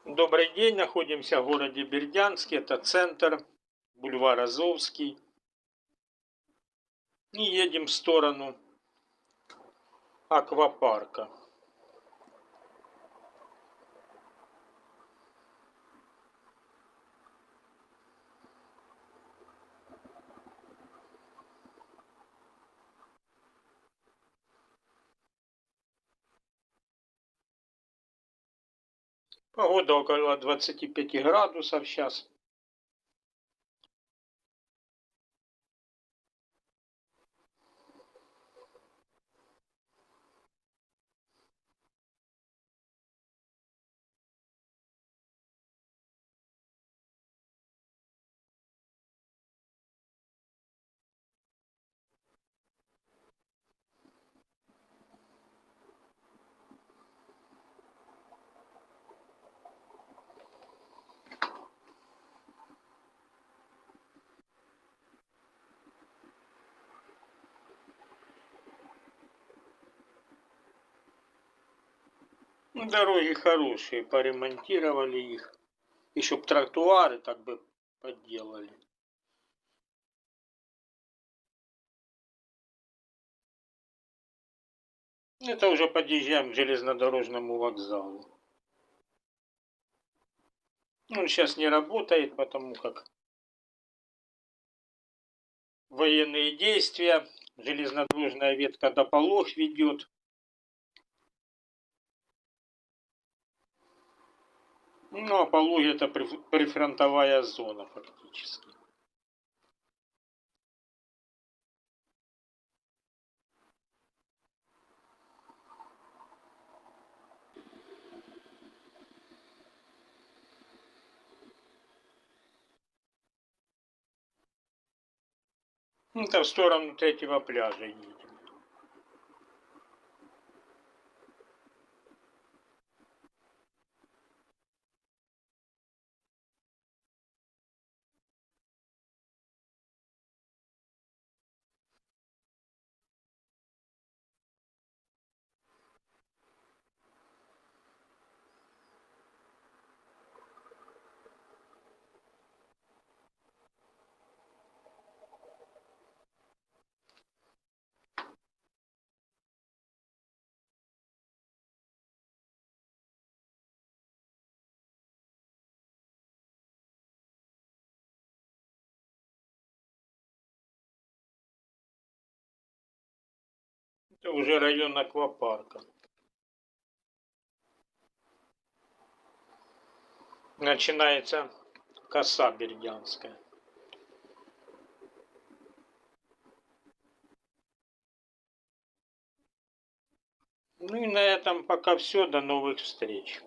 Добрый день, находимся в городе Бердянске, это центр, бульвар Азовский. И едем в сторону аквапарка. Погода около 25 градусов сейчас. Дороги хорошие, поремонтировали их. Еще б тротуары так бы подделали. Это уже подъезжаем к железнодорожному вокзалу. Он сейчас не работает, потому как военные действия, железнодорожная ветка до Полог ведет. Ну, а Пологи это прифронтовая зона фактически. Это в сторону третьего пляжа едем. Это уже район аквапарка. Начинается коса Бердянская. Ну и на этом пока все. До новых встреч.